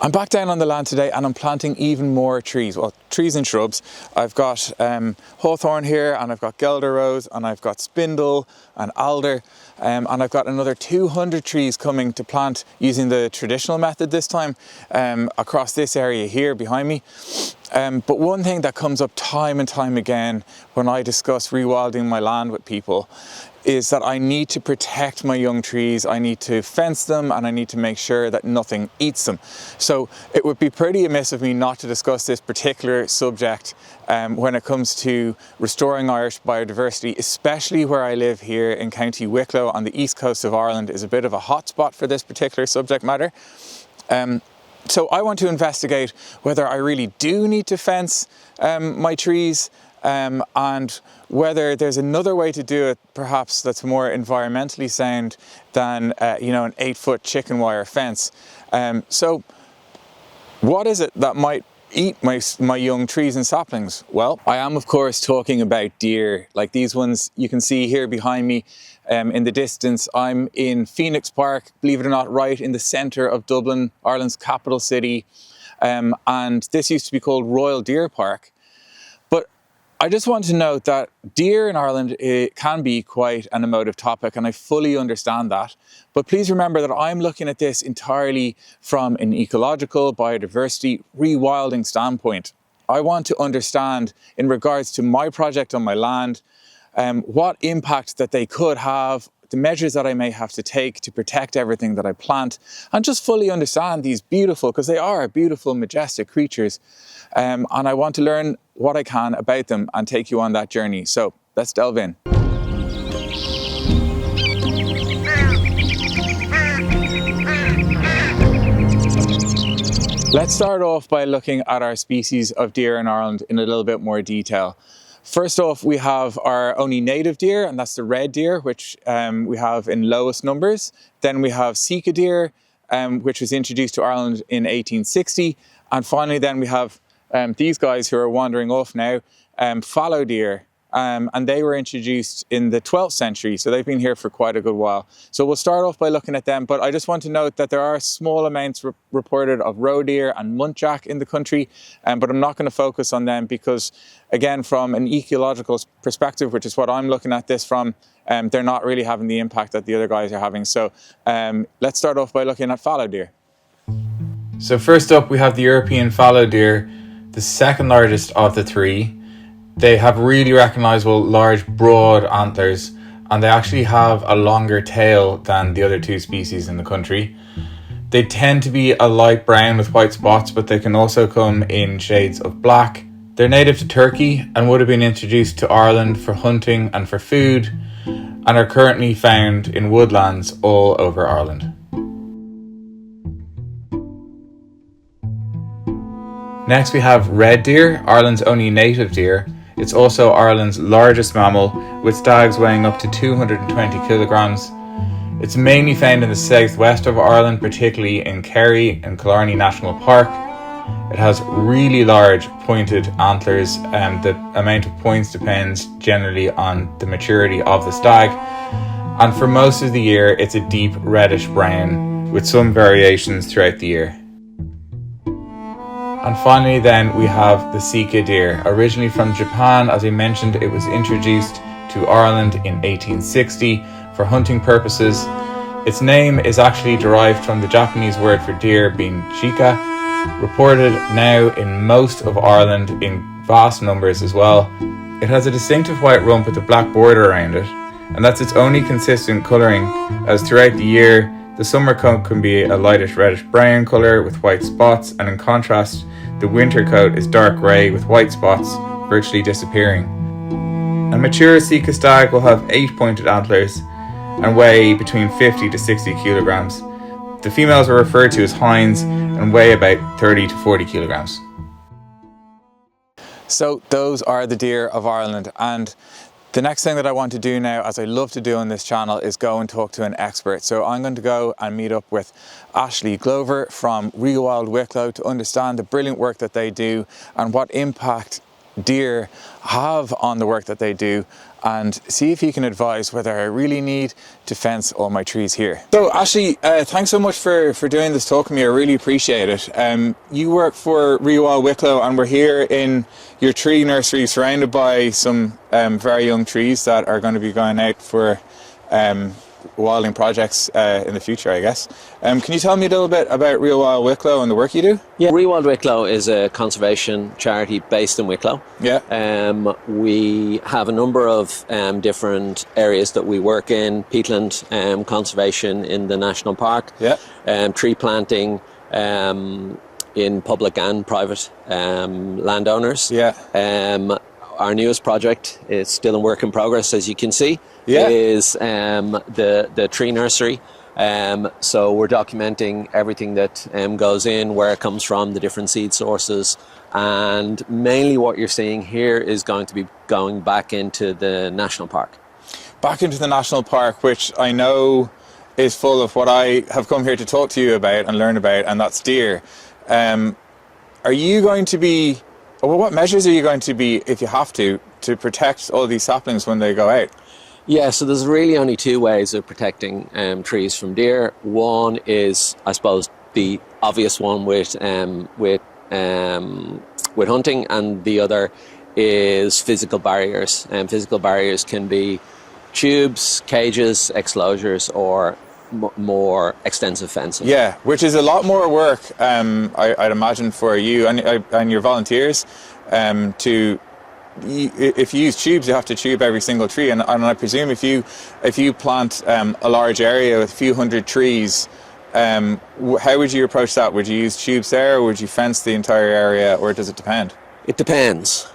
I'm back down on the land today and I'm planting even more trees, well, trees and shrubs. I've got hawthorn here, and I've got guelder rose, and I've got spindle and alder, and I've got another 200 trees coming to plant using the traditional method this time across this area here behind me. But one thing that comes up time and time again when I discuss rewilding my land with people is that I need to protect my young trees, I need to fence them, and I need to make sure that nothing eats them. So it would be pretty amiss of me not to discuss this particular subject when it comes to restoring Irish biodiversity, especially where I live here in County Wicklow on the east coast of Ireland is a bit of a hotspot for this particular subject matter. So I want to investigate whether I really do need to fence my trees, and whether there's another way to do it, perhaps that's more environmentally sound than an 8-foot chicken wire fence. So what is it that might eat my young trees and saplings? Well, I am of course talking about deer, like these ones you can see here behind me in the distance. I'm in Phoenix Park, believe it or not, right in the centre of Dublin, Ireland's capital city, and this used to be called Royal Deer Park. I just want to note that deer in Ireland can be quite an emotive topic, and I fully understand that. But please remember that I'm looking at this entirely from an ecological, biodiversity, rewilding standpoint. I want to understand, in regards to my project on my land, what impact that they could have, the measures that I may have to take to protect everything that I plant, and just fully understand these beautiful, because they are beautiful, majestic creatures. And I want to learn what I can about them and take you on that journey. So let's delve in. Let's start off by looking at our species of deer in Ireland in a little bit more detail. First off, we have our only native deer, and that's the red deer, which we have in lowest numbers. Then we have Sika deer, which was introduced to Ireland in 1860. And finally, then we have these guys who are wandering off now, fallow deer, and they were introduced in the 12th century, so they've been here for quite a good while. So we'll start off by looking at them, but I just want to note that there are small amounts reported of roe deer and muntjac in the country, but I'm not going to focus on them because, again, from an ecological perspective, which is what I'm looking at this from, they're not really having the impact that the other guys are having. So let's start off by looking at fallow deer. So first up, we have the European fallow deer, the second largest of the three. They have really recognizable large broad antlers, and they actually have a longer tail than the other two species in the country. They tend to be a light brown with white spots, but they can also come in shades of black. They're native to Turkey and would have been introduced to Ireland for hunting and for food, and are currently found in woodlands all over Ireland. Next we have red deer, Ireland's only native deer. It's also Ireland's largest mammal, with stags weighing up to 220 kilograms. It's mainly found in the southwest of Ireland, particularly in Kerry and Killarney National Park. It has really large pointed antlers, and the amount of points depends generally on the maturity of the stag. And for most of the year, it's a deep reddish brown, with some variations throughout the year. And finally then we have the Sika deer. Originally from Japan, as I mentioned, it was introduced to Ireland in 1860 for hunting purposes. Its name is actually derived from the Japanese word for deer being chika, reported now in most of Ireland in vast numbers as well. It has a distinctive white rump with a black border around it, and that's its only consistent colouring, as throughout the year the summer coat can be a lightish reddish brown colour with white spots, and in contrast the winter coat is dark grey with white spots virtually disappearing. A mature Sika stag will have 8 pointed antlers and weigh between 50 to 60 kilograms. The females are referred to as hinds and weigh about 30 to 40 kilograms. So those are the deer of Ireland, and the next thing that I want to do now, as I love to do on this channel, is go and talk to an expert. So I'm going to go and meet up with Ashley Glover from Rewild Wicklow to understand the brilliant work that they do and what impact deer have on the work that they do, and see if you can advise whether I really need to fence all my trees here. So Ashley, thanks so much for doing this talk with me. I really appreciate it. You work for Rewild Wicklow, and we're here in your tree nursery surrounded by some very young trees that are going to be going out for wilding projects in the future, I guess. Can you tell me a little bit about Rewild Wicklow and the work you do? Yeah, Rewild Wicklow is a conservation charity based in Wicklow. Yeah. We have a number of different areas that we work in: peatland conservation in the national park, Yeah. Tree planting in public and private landowners. Yeah. Our newest project is still in work in progress, as you can see. Yeah. Is the tree nursery. So we're documenting everything that goes in, where it comes from, the different seed sources, and mainly what you're seeing here is going to be going back into the national park. Back into the national park, which I know is full of what I have come here to talk to you about and learn about, and that's deer. Are you going to be, well, what measures are you going to be, if you have to protect all these saplings when they go out? Yeah, so there's really only two ways of protecting trees from deer. One is, I suppose, the obvious one with hunting, and the other is physical barriers. And physical barriers can be tubes, cages, exclosures, or more extensive fencing. Yeah, which is a lot more work, I'd imagine, for you and your volunteers if you use tubes, you have to tube every single tree, and I presume if you plant a large area with a few hundred trees, how would you approach that? Would you use tubes there, or would you fence the entire area, or does it depend? It depends.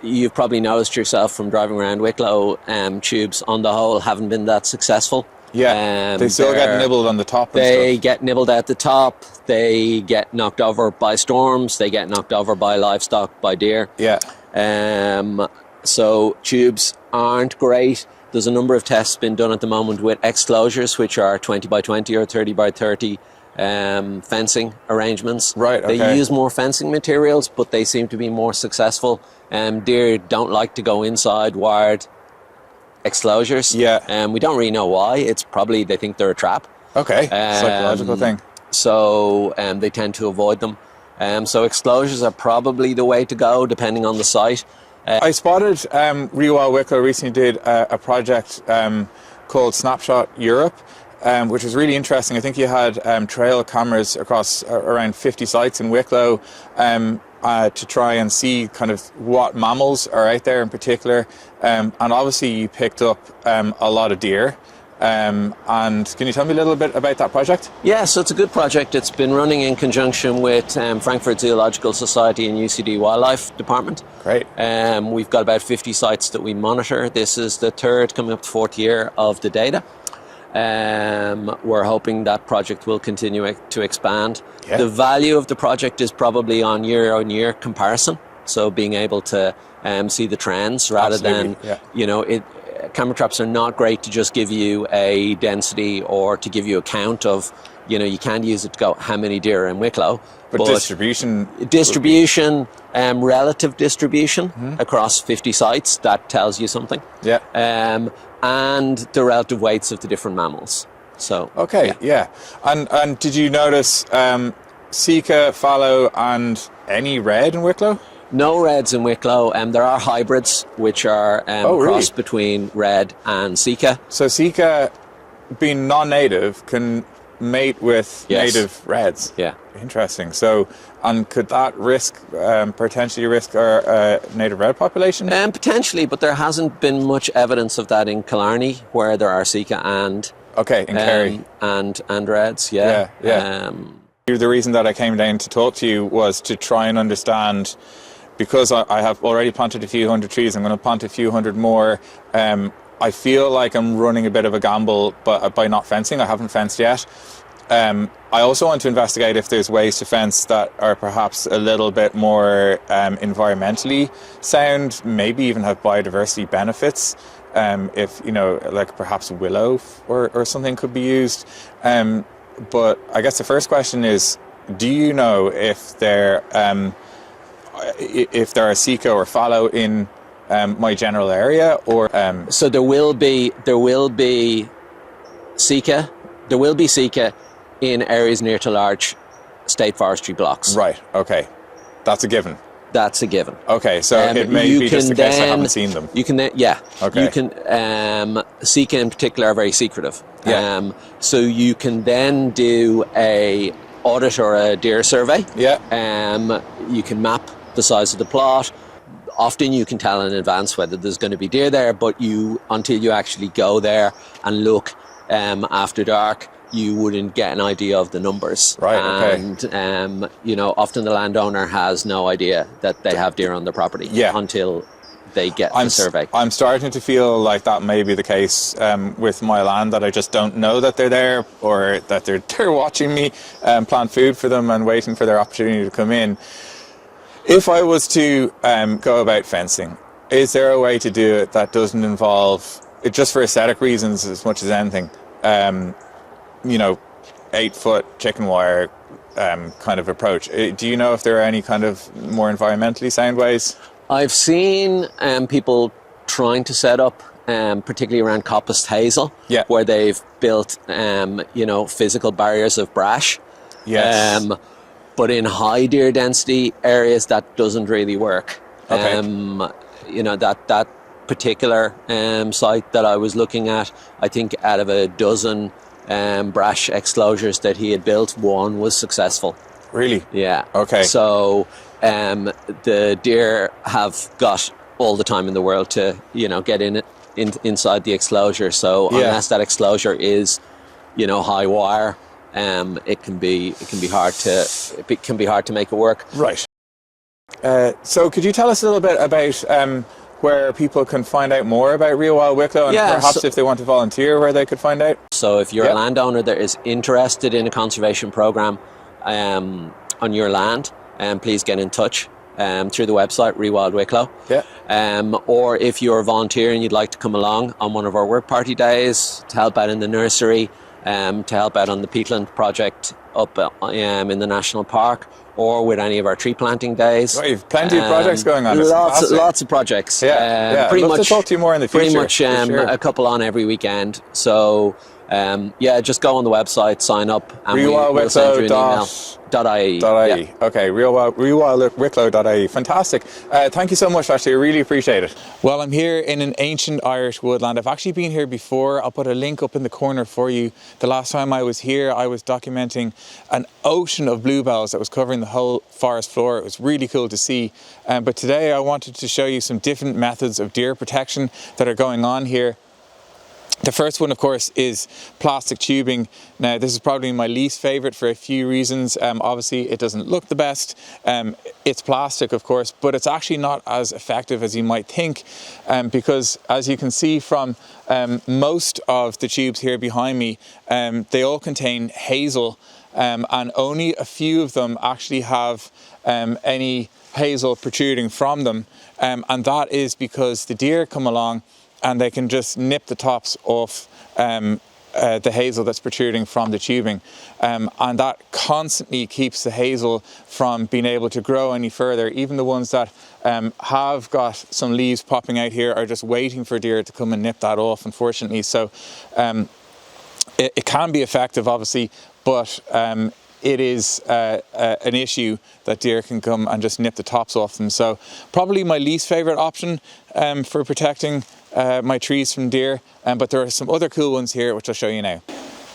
You've probably noticed yourself from driving around Wicklow, tubes on the whole haven't been that successful. Yeah, they still get nibbled on the top and They stuff. get nibbled at the top, they get knocked over by storms, they get knocked over by livestock, by deer. Yeah. So tubes aren't great. There's a number of tests been done at the moment with exclosures, which are 20 by 20 or 30 by 30 fencing arrangements. Right, okay. They use more fencing materials, but they seem to be more successful. Deer don't like to go inside wired exclosures. Yeah. We don't really know why. It's probably they think they're a trap. Okay, psychological thing. So they tend to avoid them. So exclosures are probably the way to go, depending on the site. I spotted Rewild Wicklow recently did a project called Snapshot Europe, which was really interesting. I think you had trail cameras across around 50 sites in Wicklow to try and see kind of what mammals are out there in particular. And obviously you picked up a lot of deer. And can you tell me a little bit about that project? Yeah, so it's a good project. It's been running in conjunction with Frankfurt Zoological Society and UCD Wildlife Department. Great. We've got about 50 sites that we monitor. This is the third, coming up to fourth year of the data. We're hoping that project will continue to expand. Yeah. The value of the project is probably on year comparison. So being able to see the trends rather Absolutely. than, camera traps are not great to just give you a density or to give you a count of, you can't use it to go how many deer are in Wicklow. But distribution, relative distribution across 50 sites, that tells you something. Yeah. And the relative weights of the different mammals. So okay, yeah. And did you notice Sika, fallow, and any red in Wicklow? No reds in Wicklow. There are hybrids, which are really? cross between red and Sika. So Sika, being non-native, can mate with native reds. Yeah. Interesting. So, and could that potentially risk our native red population? Potentially, but there hasn't been much evidence of that in Killarney, where there are Sika and in Kerry and reds. Yeah. The reason that I came down to talk to you was to try and understand, because I have already planted a few hundred trees. I'm going to plant a few hundred more. I feel like I'm running a bit of a gamble, but by not fencing. I haven't fenced yet. I also want to investigate if there's ways to fence that are perhaps a little bit more environmentally sound, maybe even have biodiversity benefits. If, like perhaps willow or something could be used. But I guess the first question is, do you know if there if there are sika or fallow in my general area, or So there will be sika. There will be sika in areas near to large state forestry blocks. right? Okay, that's a given. That's a given. Okay, so it may you be just can the case I then- haven't seen them. You can then, yeah. Okay. You can, sika in particular are very secretive. Yeah. So you can then do a audit or a deer survey. Yeah. You can map the size of the plot. Often you can tell in advance whether there's going to be deer there, but until you actually go there and look after dark, you wouldn't get an idea of the numbers. Right, okay. And, often the landowner has no idea that they have deer on their property until they get the survey. I'm starting to feel like that may be the case with my land, that I just don't know that they're there, or that they're watching me plant food for them and waiting for their opportunity to come in. If I was to go about fencing, is there a way to do it that doesn't involve, it just for aesthetic reasons as much as anything, 8-foot chicken wire kind of approach? Do you know if there are any kind of more environmentally sound ways? I've seen people trying to set up, particularly around coppiced hazel, where they've built, physical barriers of brash. Yes. But in high deer density areas, that doesn't really work. Okay. That particular site that I was looking at, I think out of a dozen brash exclosures that he had built, one was successful. Really? Yeah. Okay. So the deer have got all the time in the world to, get inside the exclosure. So unless that exclosure is, high wire, it can be hard to make it work. Right. So could you tell us a little bit about where people can find out more about Rewildlife Wicklow, and perhaps if they want to volunteer, where they could find out? So if you're a landowner that is interested in a conservation program on your land, please get in touch through the website Rewild Wicklow. Or if you're a volunteer and you'd like to come along on one of our work party days to help out in the nursery, to help out on the peatland project up in the national park, or with any of our tree planting days. Well, you've plenty of projects going on. Lots of projects. Pretty I'd love much to talk to you more in the future. Pretty much a couple on every weekend. So just go on the website, sign up, and we'll send you an email. .ie. Okay, rewildwicklow.ie. Fantastic. Thank you so much, Ashley. I really appreciate it. Well, I'm here in an ancient Irish woodland. I've actually been here before. I'll put a link up in the corner for you. The last time I was here, I was documenting an ocean of bluebells that was covering the whole forest floor. It was really cool to see. But today I wanted to show you some different methods of deer protection that are going on here. The first one, of course, is plastic tubing. Now, this is probably my least favourite for a few reasons. Obviously, it doesn't look the best. It's plastic, of course, but it's actually not as effective as you might think, because, as you can see from most of the tubes here behind me, they all contain hazel, and only a few of them actually have any hazel protruding from them, and that is because the deer come along and they can just nip the tops off the hazel that's protruding from the tubing. And that constantly keeps the hazel from being able to grow any further. Even the ones that have got some leaves popping out here are just waiting for deer to come and nip that off, unfortunately. So it can be effective, obviously, but it is an issue that deer can come and just nip the tops off them. So probably my least favourite option for protecting my trees from deer, but there are some other cool ones here which I'll show you now.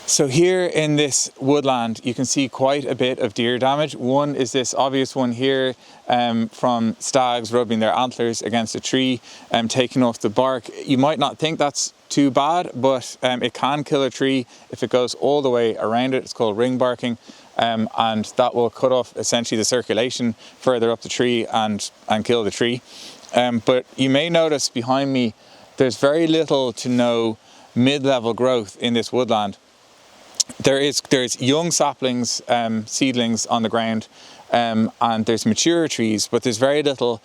So here in this woodland you can see quite a bit of deer damage. One is this obvious one here from stags rubbing their antlers against a tree and taking off the bark. You might not think that's too bad, but it can kill a tree if it goes all the way around it. It's called ring barking, and that will cut off essentially the circulation further up the tree and kill the tree. But you may notice behind me there's very little to no mid-level growth in this woodland. There's young saplings, seedlings on the ground, and there's mature trees, but there's very little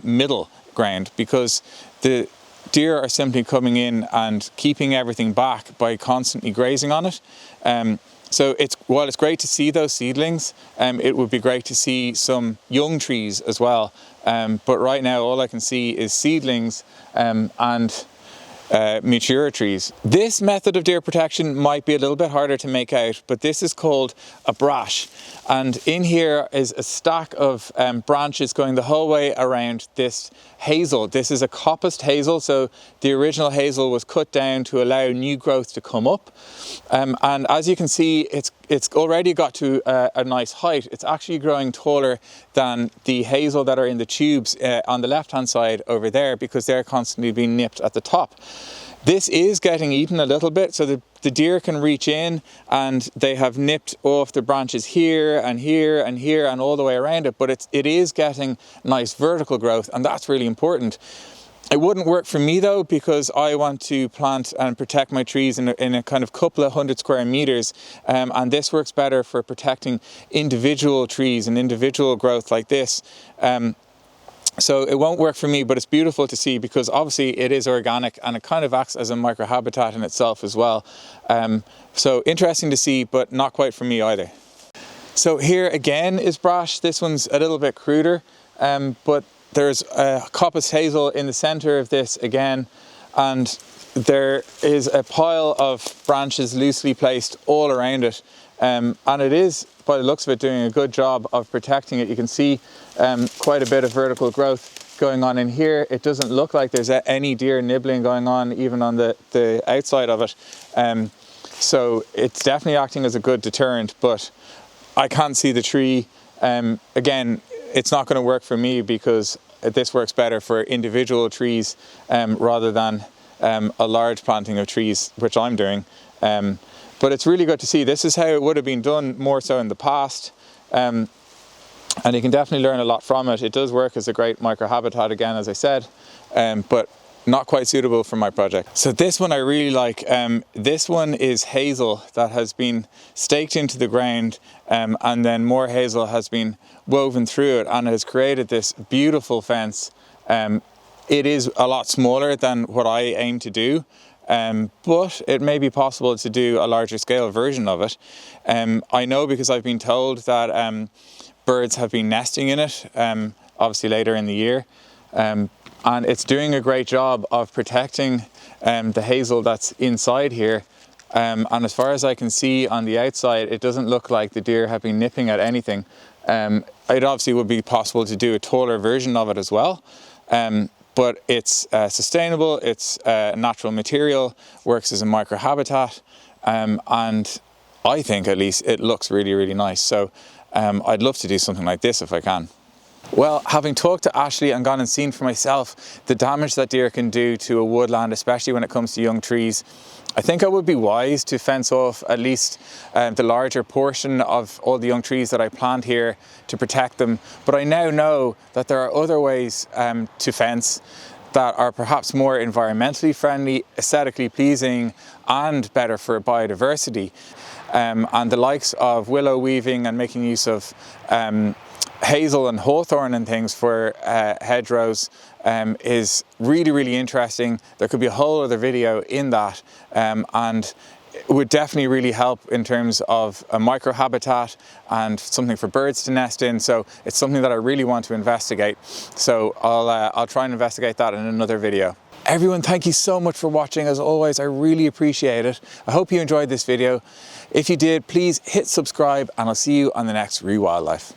middle ground, because the deer are simply coming in and keeping everything back by constantly grazing on it. So while it's great to see those seedlings, it would be great to see some young trees as well. But right now all I can see is seedlings and mature trees. This method of deer protection might be a little bit harder to make out, but this is called a brash. And in here is a stack of branches going the whole way around this hazel. This is a coppiced hazel, so the original hazel was cut down to allow new growth to come up. And as you can see, it's already got to a nice height. It's actually growing taller than the hazel that are in the tubes on the left-hand side over there, because they're constantly being nipped at the top. This is getting eaten a little bit, so the deer can reach in and they have nipped off the branches here and here and here and all the way around it, but it is getting nice vertical growth, and that's really important. It wouldn't work for me though, because I want to plant and protect my trees in a kind of couple of 100 square meters, and this works better for protecting individual trees and individual growth like this. So it won't work for me, but it's beautiful to see, because obviously it is organic and it kind of acts as a microhabitat in itself as well. So interesting to see, but not quite for me either. So here again is brash. This one's a little bit cruder, but there's a coppice hazel in the center of this again, and there is a pile of branches loosely placed all around it. And it is, by the looks of it, doing a good job of protecting it. You can see quite a bit of vertical growth going on in here. It doesn't look like there's any deer nibbling going on even on the outside of it. So it's definitely acting as a good deterrent, but I can't see the tree. Again, it's not going to work for me, because this works better for individual trees rather than a large planting of trees, which I'm doing. But it's really good to see. This is how it would have been done more so in the past. And you can definitely learn a lot from it. It does work as a great microhabitat again, as I said, but not quite suitable for my project. So this one I really like. This one is hazel that has been staked into the ground, and then more hazel has been woven through it and has created this beautiful fence. It is a lot smaller than what I aim to do. But it may be possible to do a larger scale version of it. I know, because I've been told that birds have been nesting in it, obviously later in the year, and it's doing a great job of protecting the hazel that's inside here. And as far as I can see on the outside, it doesn't look like the deer have been nipping at anything. It obviously would be possible to do a taller version of it as well. But it's sustainable, it's natural material, works as a microhabitat, and I think at least it looks really, really nice. So I'd love to do something like this if I can. Well, having talked to Ashley and gone and seen for myself the damage that deer can do to a woodland, especially when it comes to young trees, I think it would be wise to fence off at least the larger portion of all the young trees that I plant here to protect them. But I now know that there are other ways to fence that are perhaps more environmentally friendly, aesthetically pleasing, and better for biodiversity. And the likes of willow weaving and making use of hazel and hawthorn and things for hedgerows is really, really interesting. There could be a whole other video in that, and it would definitely really help in terms of a microhabitat and something for birds to nest in. So it's something that I really want to investigate. So I'll try and investigate that in another video. Everyone, thank you so much for watching. As always, I really appreciate it. I hope you enjoyed this video. If you did, please hit subscribe, and I'll see you on the next Rewildlife.